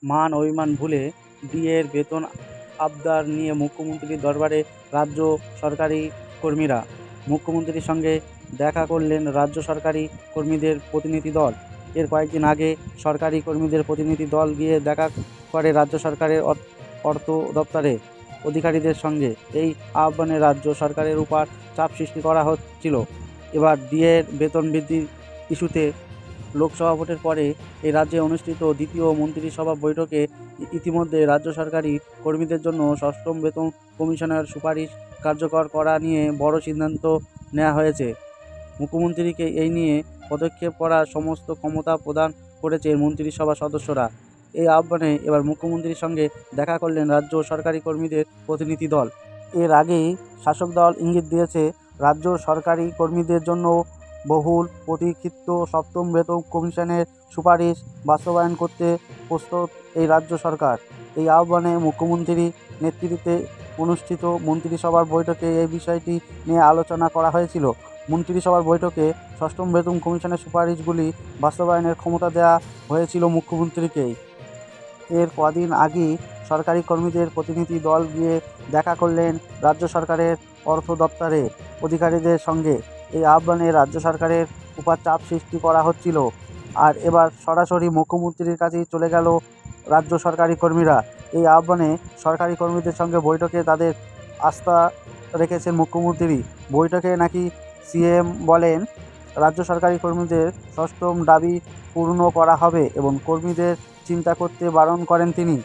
মান অভিমান ভুলে ডিএর বেতন আবদার নিয়ে মুখ্যমন্ত্রীর দরবারে রাজ্য সরকারি কর্মীরা। মুখ্যমন্ত্রীর সঙ্গে দেখা করলেন রাজ্য সরকারি কর্মীদের প্রতিনিধি দল। এর কয়েকদিন আগে সরকারি কর্মীদের প্রতিনিধি দল গিয়ে দেখা করে রাজ্য সরকারের অর্থ দপ্তরে অধিকারীদের সঙ্গে। এই আহ্বানে রাজ্য সরকারের উপর চাপ সৃষ্টি করা হচ্ছিল। এবার ডিএর বেতন বৃদ্ধির ইস্যুতে লোকসভা ভোটের পরে এই রাজ্যে অনুষ্ঠিত দ্বিতীয় মন্ত্রিসভা বৈঠকে ইতিমধ্যে রাজ্য সরকারি কর্মীদের জন্য ষষ্ঠম বেতন কমিশনের সুপারিশ কার্যকর করা নিয়ে বড় সিদ্ধান্ত নেওয়া হয়েছে। মুখ্যমন্ত্রীকে এই নিয়ে পদক্ষেপ করার সমস্ত ক্ষমতা প্রদান করেছে মন্ত্রিসভা সদস্যরা। এই আহ্বানে এবার মুখ্যমন্ত্রীর সঙ্গে দেখা করলেন রাজ্য সরকারি কর্মীদের প্রতিনিধি দল। এর আগেই শাসক দল ইঙ্গিত দিয়েছে রাজ্য সরকারি কর্মীদের জন্য বহুল প্রতীক্ষিত সপ্তম বেতন কমিশনের সুপারিশ বাস্তবায়ন করতে প্রস্তুত এই রাজ্য সরকার। এই আহ্বানে মুখ্যমন্ত্রীর নেতৃত্বে অনুষ্ঠিত মন্ত্রিসভার বৈঠকে এই বিষয়টি নিয়ে আলোচনা করা হয়েছিল। মন্ত্রিসভার বৈঠকে ষষ্ঠম বেতন কমিশনের সুপারিশগুলি বাস্তবায়নের ক্ষমতা দেওয়া হয়েছিল মুখ্যমন্ত্রীকেই। এর কদিন আগেই সরকারি কর্মীদের প্রতিনিধি দল গিয়ে দেখা করলেন রাজ্য সরকারের অর্থ দপ্তরে অধিকারীদের সঙ্গে। এই আহ্বানে রাজ্য সরকারের উপর চাপ সৃষ্টি করা হচ্ছিল। আর এবার সরাসরি মুখ্যমন্ত্রীর কাছেই চলে গেল রাজ্য সরকারি কর্মীরা। এই আহ্বানে সরকারি কর্মীদের সঙ্গে বৈঠকে তাদের আস্থা রেখেছেন মুখ্যমন্ত্রী। বৈঠকে নাকি সিএম বলেন রাজ্য সরকারি কর্মীদের ষষ্ঠম দাবি পূর্ণ করা হবে এবং কর্মীদের চিন্তা করতে বারণ করেন তিনি।